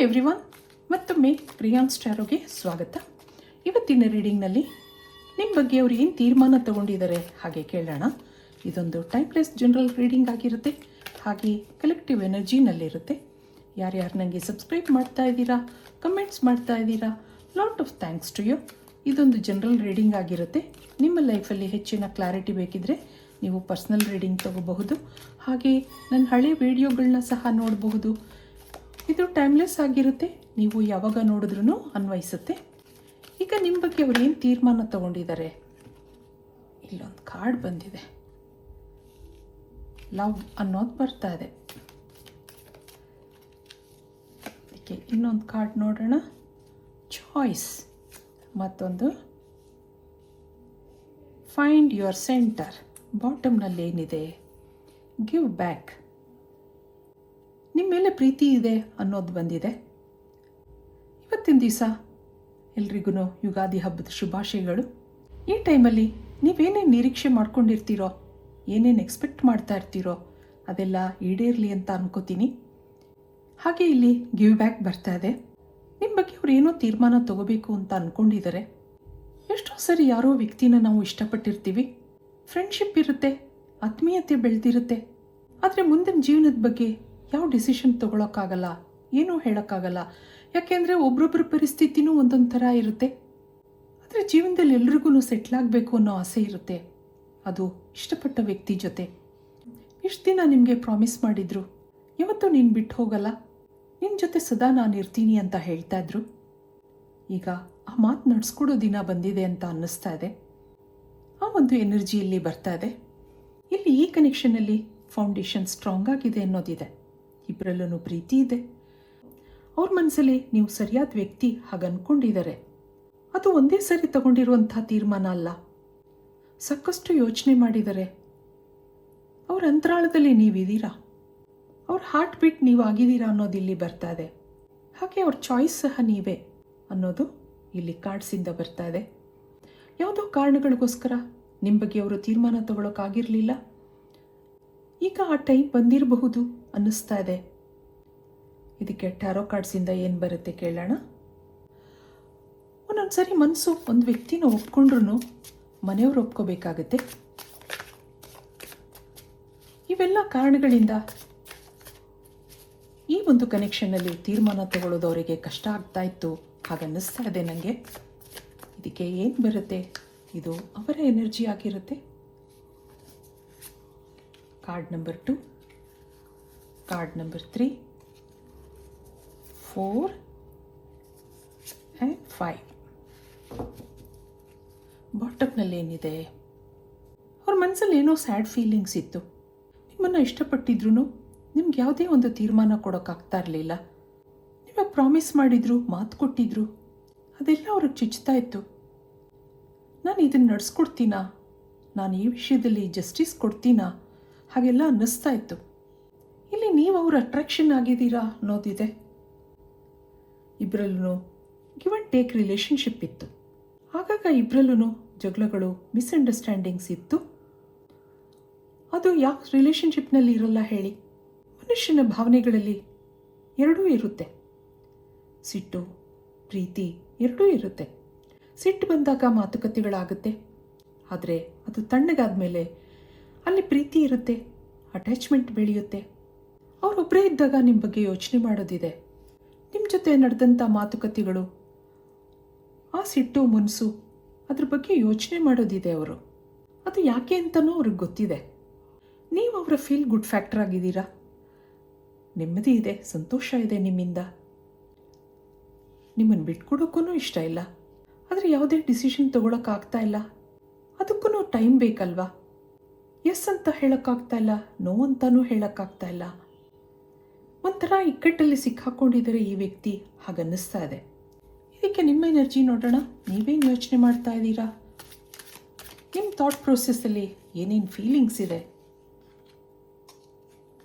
Everyone, ಮತ್ತೊಮ್ಮೆ ಪ್ರಿಯಾಂಕ್ಸ್ ಟಾರೋಗೆ ಸ್ವಾಗತ. ಇವತ್ತಿನ ರೀಡಿಂಗ್ನಲ್ಲಿ ನಿಮ್ಮ ಬಗ್ಗೆ ಅವರು ಏನು ತೀರ್ಮಾನ ತಗೊಂಡಿದ್ದಾರೆ ಹಾಗೆ ಕೇಳೋಣ. ಇದೊಂದು ಟೈಮ್ಲೆಸ್ ಜನರಲ್ ರೀಡಿಂಗ್ ಆಗಿರುತ್ತೆ, ಹಾಗೆ ಕಲೆಕ್ಟಿವ್ ಎನರ್ಜಿನಲ್ಲಿರುತ್ತೆ. ಯಾರ್ಯಾರು ನನಗೆ ಸಬ್ಸ್ಕ್ರೈಬ್ ಮಾಡ್ತಾ ಇದ್ದೀರಾ, ಕಮೆಂಟ್ಸ್ ಮಾಡ್ತಾ ಇದ್ದೀರಾ, lot of thanks to you. ಇದೊಂದು ಜನರಲ್ ರೀಡಿಂಗ್ ಆಗಿರುತ್ತೆ. ನಿಮ್ಮ ಲೈಫಲ್ಲಿ ಹೆಚ್ಚಿನ ಕ್ಲಾರಿಟಿ ಬೇಕಿದ್ರೆ ನೀವು ಪರ್ಸ್ನಲ್ ರೀಡಿಂಗ್ ತಗೋಬಹುದು, ಹಾಗೆ ನನ್ನ ಹಳೆ ವಿಡಿಯೋಗಳನ್ನ ಸಹ ನೋಡಬಹುದು. ಇದು ಟೈಮ್ಲೆಸ್ ಆಗಿರುತ್ತೆ, ನೀವು ಯಾವಾಗ ನೋಡಿದ್ರೂ ಅನ್ವಯಿಸುತ್ತೆ. ಈಗ ನಿಮ್ಮ ಬಗ್ಗೆ ಅವ್ರು ಏನು ತೀರ್ಮಾನ ತಗೊಂಡಿದ್ದಾರೆ. ಇಲ್ಲೊಂದು ಕಾರ್ಡ್ ಬಂದಿದೆ, ಲವ್ ಅನ್ನೋದು ಬರ್ತಾ ಇದೆ. ಅದಕ್ಕೆ ಇನ್ನೊಂದು ಕಾರ್ಡ್ ನೋಡೋಣ, ಚಾಯ್ಸ್. ಮತ್ತೊಂದು ಫೈಂಡ್ ಯುವರ್ ಸೆಂಟರ್. ಬಾಟಮ್ನಲ್ಲಿ ಏನಿದೆ, ಗಿವ್ ಬ್ಯಾಕ್. ನಿಮ್ಮ ಮೇಲೆ ಪ್ರೀತಿ ಇದೆ ಅನ್ನೋದು ಬಂದಿದೆ. ಇವತ್ತಿನ ದಿವಸ ಎಲ್ರಿಗೂ ಯುಗಾದಿ ಹಬ್ಬದ ಶುಭಾಶಯಗಳು. ಈ ಟೈಮಲ್ಲಿ ನೀವೇನೇನು ನಿರೀಕ್ಷೆ ಮಾಡ್ಕೊಂಡಿರ್ತೀರೋ, ಏನೇನು ಎಕ್ಸ್ಪೆಕ್ಟ್ ಮಾಡ್ತಾ ಇರ್ತೀರೋ ಅದೆಲ್ಲ ಈಡೇರಲಿ ಅಂತ ಅನ್ಕೋತೀನಿ. ಹಾಗೆ ಇಲ್ಲಿ ಗಿವ್ ಬ್ಯಾಕ್ ಬರ್ತಾ ಇದೆ. ನಿಮ್ಮ ಬಗ್ಗೆ ಅವ್ರು ಏನೋ ತೀರ್ಮಾನ ತಗೋಬೇಕು ಅಂತ ಅಂದ್ಕೊಂಡಿದ್ದಾರೆ. ಎಷ್ಟೋ ಸರಿ ಯಾರೋ ವ್ಯಕ್ತಿನ ನಾವು ಇಷ್ಟಪಟ್ಟಿರ್ತೀವಿ, ಫ್ರೆಂಡ್ಶಿಪ್ ಇರುತ್ತೆ, ಆತ್ಮೀಯತೆ ಬೆಳೆದಿರುತ್ತೆ. ಆದರೆ ಮುಂದಿನ ಜೀವನದ ಬಗ್ಗೆ ಯಾವ ಡಿಸಿಷನ್ ತೊಗೊಳಕ್ಕಾಗಲ್ಲ, ಏನೂ ಹೇಳೋಕ್ಕಾಗಲ್ಲ. ಯಾಕೆಂದರೆ ಒಬ್ರೊಬ್ಬರ ಪರಿಸ್ಥಿತಿನೂ ಒಂದೊಂದು ಥರ ಇರುತ್ತೆ. ಆದರೆ ಜೀವನದಲ್ಲಿ ಎಲ್ರಿಗೂ ಸೆಟ್ಲ್ ಆಗಬೇಕು ಅನ್ನೋ ಆಸೆ ಇರುತ್ತೆ, ಅದು ಇಷ್ಟಪಟ್ಟ ವ್ಯಕ್ತಿ ಜೊತೆ. ಇಷ್ಟು ದಿನ ನಿಮಗೆ ಪ್ರಾಮಿಸ್ ಮಾಡಿದ್ರು, ಯಾವತ್ತೂ ನೀನು ಬಿಟ್ಟು ಹೋಗಲ್ಲ, ನಿನ್ನ ಜೊತೆ ಸದಾ ನಾನು ಇರ್ತೀನಿ ಅಂತ ಹೇಳ್ತಾ ಇದ್ರು. ಈಗ ಆ ಮಾತು ನಡೆಸ್ಕೊಡೋ ದಿನ ಬಂದಿದೆ ಅಂತ ಅನ್ನಿಸ್ತಾ ಇದೆ. ಆ ಒಂದು ಎನರ್ಜಿ ಇಲ್ಲಿ ಬರ್ತಾ ಇದೆ. ಇಲ್ಲಿ ಈ ಕನೆಕ್ಷನಲ್ಲಿ ಫೌಂಡೇಶನ್ ಸ್ಟ್ರಾಂಗ್ ಆಗಿದೆ ಅನ್ನೋದಿದೆ. ಇಬ್ಬರಲ್ಲೂ ಪ್ರೀತಿ ಇದೆ. ಅವ್ರ ಮನಸ್ಸಲ್ಲಿ ನೀವು ಸರಿಯಾದ ವ್ಯಕ್ತಿ ಹಾಗೆ ಅಂದ್ಕೊಂಡಿದ್ದಾರೆ. ಅದು ಒಂದೇ ಸರಿ ತಗೊಂಡಿರುವಂಥ ತೀರ್ಮಾನ ಅಲ್ಲ, ಸಾಕಷ್ಟು ಯೋಚನೆ ಮಾಡಿದ್ದಾರೆ. ಅವ್ರ ಅಂತರಾಳದಲ್ಲಿ ನೀವಿದ್ದೀರಾ, ಅವ್ರ ಹಾರ್ಟ್ ಬೀಟ್ ನೀವು ಆಗಿದ್ದೀರಾ ಅನ್ನೋದು ಇಲ್ಲಿ ಬರ್ತಾ ಇದೆ. ಹಾಗೆ ಅವ್ರ ಚಾಯ್ಸ್ ಸಹ ನೀವೇ ಅನ್ನೋದು ಇಲ್ಲಿ ಕಾರ್ಡ್ಸಿಂದ ಬರ್ತಾ ಇದೆ. ಯಾವುದೋ ಕಾರಣಗಳಿಗೋಸ್ಕರ ನಿಮ್ಮ ಬಗ್ಗೆ ಅವರು ತೀರ್ಮಾನ ತಗೊಳ್ಳೋಕ್ಕಾಗಿರಲಿಲ್ಲ. ಈಗ ಆ ಟೈಮ್ ಬಂದಿರಬಹುದು ಅನ್ನಿಸ್ತಾ ಇದೆ. ಇದಕ್ಕೆ ಟ್ಯಾರೋ ಕಾರ್ಡ್ಸಿಂದ ಏನು ಬರುತ್ತೆ ಕೇಳೋಣ. ಒಂದೊಂದ್ಸರಿ ಮನಸ್ಸು ಒಂದು ವ್ಯಕ್ತಿನ ಒಪ್ಕೊಂಡ್ರೂ ಮನೆಯವರು ಒಪ್ಕೋಬೇಕಾಗತ್ತೆ. ಇವೆಲ್ಲ ಕಾರಣಗಳಿಂದ ಈ ಒಂದು ಕನೆಕ್ಷನ್ನಲ್ಲಿ ತೀರ್ಮಾನ ತಗೊಳ್ಳೋದು ಅವರಿಗೆ ಕಷ್ಟ ಆಗ್ತಾ ಇತ್ತು ಹಾಗನ್ನಿಸ್ತಾ ಇದೆ ನನಗೆ. ಇದಕ್ಕೆ ಏನು ಬರುತ್ತೆ, ಇದು ಅವರ ಎನರ್ಜಿ ಆಗಿರುತ್ತೆ. Card number 2, card number 3, 4 and 5. ಬಾಟಮ್ನಲ್ಲಿ ಏನಿದೆ, ಅವ್ರ ಮನಸ್ಸಲ್ಲಿ ಏನೋ ಸ್ಯಾಡ್ ಫೀಲಿಂಗ್ಸ್ ಇತ್ತು. ನಿಮ್ಮನ್ನು ಇಷ್ಟಪಟ್ಟಿದ್ರು ನಿಮ್ಗೆ ಯಾವುದೇ ಒಂದು ತೀರ್ಮಾನ ಕೊಡೋಕ್ಕಾಗ್ತಾ ಇರಲಿಲ್ಲ. ನಿಮಗೆ ಪ್ರಾಮಿಸ್ ಮಾಡಿದ್ರು, ಮಾತು ಕೊಟ್ಟಿದ್ರು, ಅದೆಲ್ಲ ಅವ್ರಿಗೆ ಚುಚ್ತಾ ಇತ್ತು. ನಾನು ಇದನ್ನು ನಡೆಸ್ಕೊಡ್ತೀನಾ, ನಾನು ಈ ವಿಷಯದಲ್ಲಿ ಜಸ್ಟಿಸ್ ಕೊಡ್ತೀನಾ ಹಾಗೆಲ್ಲ ಅನ್ನಿಸ್ತಾ ಇತ್ತು. ಇಲ್ಲಿ ನೀವು ಅವ್ರ ಅಟ್ರಾಕ್ಷನ್ ಆಗಿದ್ದೀರಾ ಅನ್ನೋದಿದೆ. ಇಬ್ಬರಲ್ಲೂ ಗಿವ್ ಆ್ಯಂಡ್ ಟೇಕ್ ರಿಲೇಷನ್ಶಿಪ್ ಇತ್ತು. ಆಗಾಗ ಇಬ್ಬರಲ್ಲೂ ಜಗಳಗಳು, ಮಿಸ್ಅಂಡರ್ಸ್ಟ್ಯಾಂಡಿಂಗ್ಸ್ ಇತ್ತು. ಅದು ಯಾವ ರಿಲೇಷನ್ಶಿಪ್ನಲ್ಲಿ ಇರಲ್ಲ ಹೇಳಿ. ಮನುಷ್ಯನ ಭಾವನೆಗಳಲ್ಲಿ ಎರಡೂ ಇರುತ್ತೆ, ಸಿಟ್ಟು, ಪ್ರೀತಿ ಎರಡೂ ಇರುತ್ತೆ. ಸಿಟ್ಟು ಬಂದಾಗ ಮಾತುಕತೆಗಳಾಗುತ್ತೆ, ಆದರೆ ಅದು ತಣ್ಣಗಾದ ಮೇಲೆ ಅಲ್ಲಿ ಪ್ರೀತಿ ಇರುತ್ತೆ, ಅಟ್ಯಾಚ್ಮೆಂಟ್ ಬೆಳೆಯುತ್ತೆ. ಅವರೊಬ್ಬರೇ ಇದ್ದಾಗ ನಿಮ್ಮ ಬಗ್ಗೆ ಯೋಚನೆ ಮಾಡೋದಿದೆ. ನಿಮ್ಮ ಜೊತೆ ನಡೆದಂಥ ಮಾತುಕತೆಗಳು, ಆ ಸಿಟ್ಟು, ಮುನ್ಸು, ಅದ್ರ ಬಗ್ಗೆ ಯೋಚನೆ ಮಾಡೋದಿದೆ ಅವರು. ಅದು ಯಾಕೆ ಅಂತಲೂ ಅವ್ರಿಗೆ ಗೊತ್ತಿದೆ. ನೀವು ಅವರ ಫೀಲ್ ಗುಡ್ ಫ್ಯಾಕ್ಟರ್ ಆಗಿದ್ದೀರಾ, ನೆಮ್ಮದಿ ಇದೆ, ಸಂತೋಷ ಇದೆ ನಿಮ್ಮಿಂದ. ನಿಮ್ಮನ್ನು ಬಿಟ್ಕೊಡೋಕ್ಕೂ ಇಷ್ಟ ಇಲ್ಲ, ಆದರೆ ಯಾವುದೇ ಡಿಸಿಷನ್ ತೊಗೊಳಕ್ಕಾಗ್ತಾ ಇಲ್ಲ. ಅದಕ್ಕೂ ಟೈಮ್ ಬೇಕಲ್ವಾ. ಎಸ್ ಅಂತ ಹೇಳೋಕ್ಕಾಗ್ತಾ ಇಲ್ಲ, ನೋ ಅಂತಲೂ ಹೇಳೋಕ್ಕಾಗ್ತಾ ಇಲ್ಲ. ಒಂಥರ ಇಕ್ಕಟ್ಟಲ್ಲಿ ಸಿಕ್ಕಾಕೊಂಡಿದ್ದಾರೆ ಈ ವ್ಯಕ್ತಿ ಹಾಗನ್ನಿಸ್ತಾ ಇದೆ. ಇದಕ್ಕೆ ನಿಮ್ಮ ಎನರ್ಜಿ ನೋಡೋಣ. ನೀವೇನು ಯೋಚನೆ ಮಾಡ್ತಾ ಇದ್ದೀರಾ, ನಿಮ್ಮ ಥಾಟ್ ಪ್ರೋಸೆಸ್ಸಲ್ಲಿ ಏನೇನು ಫೀಲಿಂಗ್ಸ್ ಇದೆ.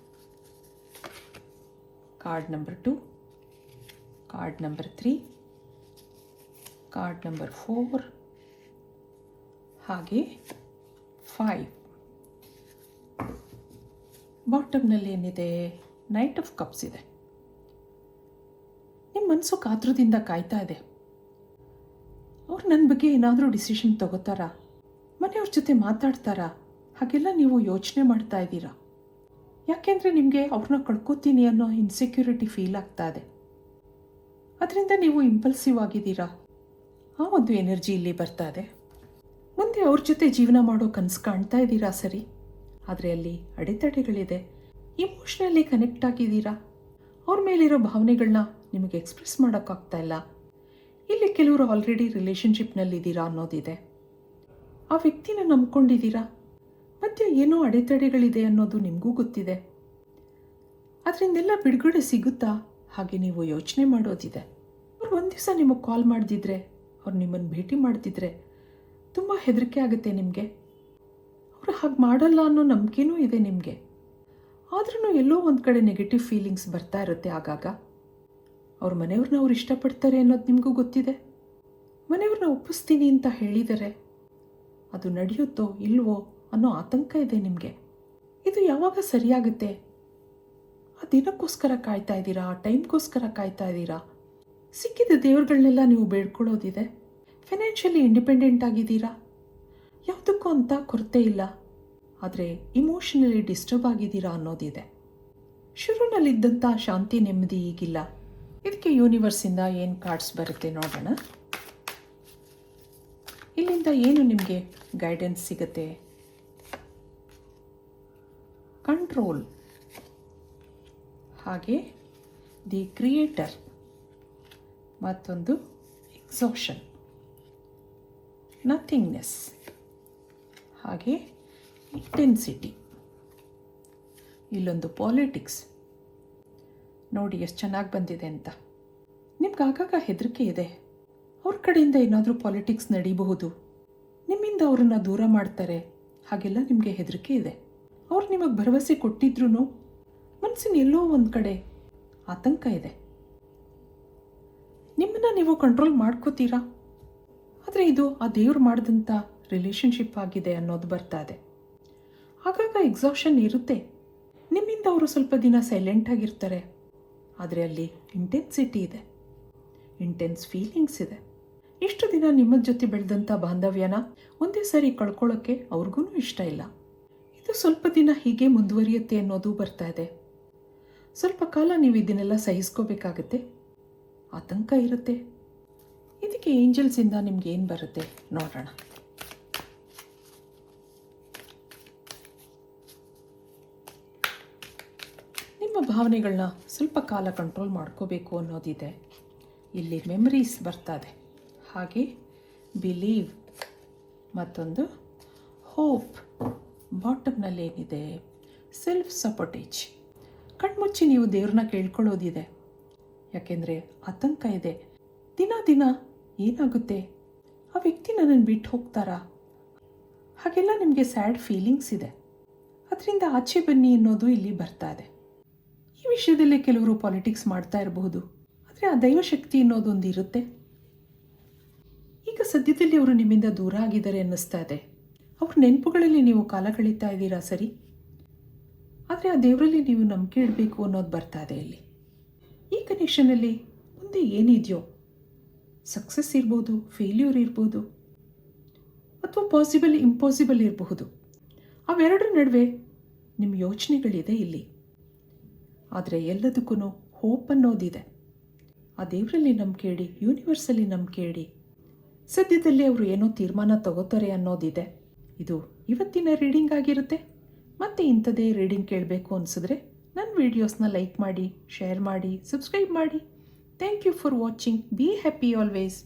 Card number 2, card number 3, card number 4 ಹಾಗೆ 5. ಬಾಟಮ್ನಲ್ಲಿ ಏನಿದೆ, ನೈಟ್ ಆಫ್ ಕಪ್ಸ್ ಇದೆ. ಮನಸ್ಸು ಕಾತುರದಿಂದ ಕಾಯ್ತಾ ಇದೆ. ಅವ್ರು ನನ್ನ ಬಗ್ಗೆ ಏನಾದರೂ ಡಿಸಿಷನ್ ತಗೋತಾರಾ, ಮನೆಯವ್ರ ಜೊತೆ ಮಾತಾಡ್ತಾರಾ, ಹಾಗೆಲ್ಲ ನೀವು ಯೋಚನೆ ಮಾಡ್ತಾ ಇದ್ದೀರಾ. ಯಾಕೆಂದರೆ ನಿಮಗೆ ಅವ್ರನ್ನ ಕಳ್ಕೊತೀನಿ ಅನ್ನೋ ಇನ್ಸೆಕ್ಯೂರಿಟಿ ಫೀಲ್ ಆಗ್ತಾ ಇದೆ. ಅದರಿಂದ ನೀವು ಇಂಪಲ್ಸಿವ್ ಆಗಿದ್ದೀರಾ. ಆ ಒಂದು ಎನರ್ಜಿ ಇಲ್ಲಿ ಬರ್ತಾ ಇದೆ. ಮುಂದೆ ಅವ್ರ ಜೊತೆ ಜೀವನ ಮಾಡೋ ಕನಸು ಕಾಣ್ತಾ ಇದ್ದೀರಾ ಸರಿ, ಆದರೆ ಅಲ್ಲಿ ಅಡೆತಡೆಗಳಿದೆ. ಇಮೋಷ್ನಲಿ ಕನೆಕ್ಟ್ ಆಗಿದ್ದೀರಾ. ಅವ್ರ ಮೇಲಿರೋ ಭಾವನೆಗಳನ್ನ ನಿಮಗೆ ಎಕ್ಸ್ಪ್ರೆಸ್ ಮಾಡೋಕ್ಕಾಗ್ತಾ ಇಲ್ಲ. ಇಲ್ಲಿ ಕೆಲವರು ಆಲ್ರೆಡಿ ರಿಲೇಷನ್ಶಿಪ್ನಲ್ಲಿದ್ದೀರಾ ಅನ್ನೋದಿದೆ. ಆ ವ್ಯಕ್ತಿನ ನಂಬ್ಕೊಂಡಿದ್ದೀರಾ. ಮಧ್ಯೆ ಏನೋ ಅಡೆತಡೆಗಳಿದೆ ಅನ್ನೋದು ನಿಮಗೂ ಗೊತ್ತಿದೆ. ಅದರಿಂದೆಲ್ಲ ಬಿಡುಗಡೆ ಸಿಗುತ್ತಾ ಹಾಗೆ ನೀವು ಯೋಚನೆ ಮಾಡೋದಿದೆ. ಅವ್ರು ಒಂದು ದಿವಸ ನಿಮಗೆ ಕಾಲ್ ಮಾಡ್ದಿದ್ರೆ, ಅವ್ರು ನಿಮ್ಮನ್ನು ಭೇಟಿ ಮಾಡ್ತಿದ್ರೆ ತುಂಬ ಹೆದರಿಕೆ ಆಗುತ್ತೆ ನಿಮಗೆ. ಅವರು ಹಾಗೆ ಮಾಡಲ್ಲ ಅನ್ನೋ ನಂಬಿಕೆನೂ ಇದೆ ನಿಮಗೆ. ಆದ್ರೂ ಎಲ್ಲೋ ಒಂದು ಕಡೆ ನೆಗೆಟಿವ್ ಫೀಲಿಂಗ್ಸ್ ಬರ್ತಾ ಇರುತ್ತೆ ಆಗಾಗ. ಅವ್ರ ಮನೆಯವ್ರನ್ನ ಅವ್ರು ಇಷ್ಟಪಡ್ತಾರೆ ಅನ್ನೋದು ನಿಮಗೂ ಗೊತ್ತಿದೆ. ಮನೆಯವ್ರನ್ನ ಒಪ್ಪಿಸ್ತೀನಿ ಅಂತ ಹೇಳಿದರೆ ಅದು ನಡೆಯುತ್ತೋ ಇಲ್ವೋ ಅನ್ನೋ ಆತಂಕ ಇದೆ ನಿಮಗೆ. ಇದು ಯಾವಾಗ ಸರಿಯಾಗುತ್ತೆ? ಆ ದಿನಕ್ಕೋಸ್ಕರ ಕಾಯ್ತಾ ಇದ್ದೀರಾ, ಆ ಟೈಮ್ಗೋಸ್ಕರ ಕಾಯ್ತಾ ಇದ್ದೀರಾ. ಸಿಕ್ಕಿದ ದೇವ್ರುಗಳನ್ನೆಲ್ಲ ನೀವು ಬೇಡ್ಕೊಳ್ಳೋದಿದೆ. ಫೈನಾನ್ಷಿಯಲಿ ಇಂಡಿಪೆಂಡೆಂಟ್ ಆಗಿದ್ದೀರಾ, ಯಾವುದಕ್ಕೂ ಅಂತ ಕೊರತೆ ಇಲ್ಲ. ಆದರೆ ಇಮೋಷನಲಿ ಡಿಸ್ಟರ್ಬ್ ಆಗಿದ್ದೀರಾ ಅನ್ನೋದಿದೆ. ಶುರುನಲ್ಲಿದ್ದಂಥ ಶಾಂತಿ ನೆಮ್ಮದಿ ಈಗಿಲ್ಲ. ಇದಕ್ಕೆ ಯೂನಿವರ್ಸಿಂದ ಏನು ಕಾರ್ಡ್ಸ್ ಬರುತ್ತೆ ನೋಡೋಣ. ಇಲ್ಲಿಂದ ಏನು ನಿಮಗೆ ಗೈಡೆನ್ಸ್ ಸಿಗುತ್ತೆ? ಕಂಟ್ರೋಲ್, ಹಾಗೆ ದಿ ಕ್ರಿಯೇಟರ್, ಮತ್ತೊಂದು ಎಕ್ಸಾಷನ್, ನಥಿಂಗ್ನೆಸ್, ಹಾಗೆ ಇಂಟೆನ್ಸಿಟಿ. ಇಲ್ಲೊಂದು ಪಾಲಿಟಿಕ್ಸ್. ನೋಡಿ ಎಷ್ಟು ಚೆನ್ನಾಗಿ ಬಂದಿದೆ ಅಂತ. ನಿಮ್ಗೆ ಆಗಾಗ ಹೆದರಿಕೆ ಇದೆ. ಅವ್ರ ಕಡೆಯಿಂದ ಏನಾದರೂ ಪಾಲಿಟಿಕ್ಸ್ ನಡೀಬಹುದು, ನಿಮ್ಮಿಂದ ಅವ್ರನ್ನ ದೂರ ಮಾಡ್ತಾರೆ, ಹಾಗೆಲ್ಲ ನಿಮಗೆ ಹೆದರಿಕೆ ಇದೆ. ಅವ್ರು ನಿಮಗೆ ಭರವಸೆ ಕೊಟ್ಟಿದ್ರೂ ಮನಸ್ಸಿನ ಎಲ್ಲೋ ಒಂದು ಕಡೆ ಆತಂಕ ಇದೆ. ನಿಮ್ಮನ್ನು ನೀವು ಕಂಟ್ರೋಲ್ ಮಾಡ್ಕೋತೀರಾ, ಆದರೆ ಇದು ಆ ದೇವ್ರು ಮಾಡಿದಂಥ ರಿಲೇಷನ್ಶಿಪ್ ಆಗಿದೆ ಅನ್ನೋದು ಬರ್ತಾ ಇದೆ. ಆಗಾಗ ಎಕ್ಸಾಷನ್ ಇರುತ್ತೆ. ನಿಮ್ಮಿಂದ ಅವರು ಸ್ವಲ್ಪ ದಿನ ಸೈಲೆಂಟ್ ಆಗಿರ್ತಾರೆ, ಆದರೆ ಅಲ್ಲಿ ಇಂಟೆನ್ಸಿಟಿ ಇದೆ, ಇಂಟೆನ್ಸ್ ಫೀಲಿಂಗ್ಸ್ ಇದೆ. ಇಷ್ಟು ದಿನ ನಿಮ್ಮ ಜೊತೆ ಬೆಳೆದಂಥ ಬಾಂಧವ್ಯನ ಒಂದೇ ಸಾರಿ ಕಳ್ಕೊಳ್ಳೋಕ್ಕೆ ಅವ್ರಿಗೂ ಇಷ್ಟ ಇಲ್ಲ. ಇದು ಸ್ವಲ್ಪ ದಿನ ಹೀಗೆ ಮುಂದುವರಿಯುತ್ತೆ ಅನ್ನೋದು ಬರ್ತಾ ಇದೆ. ಸ್ವಲ್ಪ ಕಾಲ ನೀವು ಇದನ್ನೆಲ್ಲ ಸಹಿಸ್ಕೋಬೇಕಾಗತ್ತೆ, ಆತಂಕ ಇರುತ್ತೆ. ಇದಕ್ಕೆ ಏಂಜಲ್ಸಿಂದ ನಿಮ್ಗೆ ಏನು ಬರುತ್ತೆ ನೋಡೋಣ. ನಿಮ್ಮ ಭಾವನೆಗಳನ್ನ ಸ್ವಲ್ಪ ಕಾಲ ಕಂಟ್ರೋಲ್ ಮಾಡ್ಕೋಬೇಕು ಅನ್ನೋದಿದೆ. ಇಲ್ಲಿ ಮೆಮರೀಸ್ ಬರ್ತದೆ, ಹಾಗೆ ಬಿಲೀವ್, ಮತ್ತೊಂದು ಹೋಪ್. ಬಾಟಮ್ನಲ್ಲಿ ಏನಿದೆ? ಸೆಲ್ಫ್ ಸಪೋರ್ಟೇಜ್. ಕಣ್ಮುಚ್ಚಿ ನೀವು ದೇವ್ರನ್ನ ಕೇಳ್ಕೊಳ್ಳೋದಿದೆ. ಯಾಕೆಂದರೆ ಆತಂಕ ಇದೆ. ದಿನ ದಿನ ಏನಾಗುತ್ತೆ? ಆ ವ್ಯಕ್ತಿ ನನ್ನನ್ನು ಬಿಟ್ಟು ಹೋಗ್ತಾರಾ? ಹಾಗೆಲ್ಲ ನಿಮಗೆ ಸ್ಯಾಡ್ ಫೀಲಿಂಗ್ಸ್ ಇದೆ. ಅದರಿಂದ ಆಚೆ ಬನ್ನಿ ಅನ್ನೋದು ಇಲ್ಲಿ ಬರ್ತಾ ಇದೆ. ಈ ವಿಷಯದಲ್ಲಿ ಕೆಲವರು ಪಾಲಿಟಿಕ್ಸ್ ಮಾಡ್ತಾ ಇರಬಹುದು, ಆದರೆ ಆ ದೈವಶಕ್ತಿ ಅನ್ನೋದೊಂದು ಇರುತ್ತೆ. ಈಗ ಸದ್ಯದಲ್ಲಿ ಅವರು ನಿಮ್ಮಿಂದ ದೂರ ಆಗಿದ್ದಾರೆ ಅನ್ನಿಸ್ತಾ ಇದೆ. ಅವ್ರ ನೆನಪುಗಳಲ್ಲಿ ನೀವು ಕಾಲ ಕಳೀತಾ ಇದ್ದೀರಾ ಸರಿ, ಆದರೆ ಆ ದೇವರಲ್ಲಿ ನೀವು ನಂಬಿಕೆ ಇಡಬೇಕು ಅನ್ನೋದು ಬರ್ತಾ ಇದೆ ಇಲ್ಲಿ. ಈ ಕನೆಕ್ಷನಲ್ಲಿ ಮುಂದೆ ಏನಿದೆಯೋ, ಸಕ್ಸಸ್ ಇರ್ಬೋದು, ಫೇಲ್ಯೂರ್ ಇರ್ಬೋದು, ಅಥವಾ ಪಾಸಿಬಲ್ ಇಂಪಾಸಿಬಲ್ ಇರಬಹುದು. ಅವೆರಡರ ನಡುವೆ ನಿಮ್ಮ ಯೋಚನೆಗಳಿದೆ ಇಲ್ಲಿ. ಆದರೆ ಎಲ್ಲದಕ್ಕೂ ಹೋಪ್ ಅನ್ನೋದಿದೆ. ಆ ದೇವರಲ್ಲಿ ನಂಬಿಕೆ ಇಡಿ, ಯೂನಿವರ್ಸಲ್ಲಿ ನಂಬಿಕೆ ಇಡಿ. ಸದ್ಯದಲ್ಲಿ ಅವರು ಏನೋ ತೀರ್ಮಾನ ತಗೋತಾರೆ ಅನ್ನೋದಿದೆ. ಇದು ಇವತ್ತಿನ ರೀಡಿಂಗ್ ಆಗಿರುತ್ತೆ. ಮತ್ತೆ ಇಂಥದೇ ರೀಡಿಂಗ್ ಕೇಳಬೇಕು ಅನಿಸಿದ್ರೆ ನನ್ನ ವೀಡಿಯೋಸ್ನ ಲೈಕ್ ಮಾಡಿ, ಶೇರ್ ಮಾಡಿ, ಸಬ್ಸ್ಕ್ರೈಬ್ ಮಾಡಿ. Thank you for watching. Be happy always.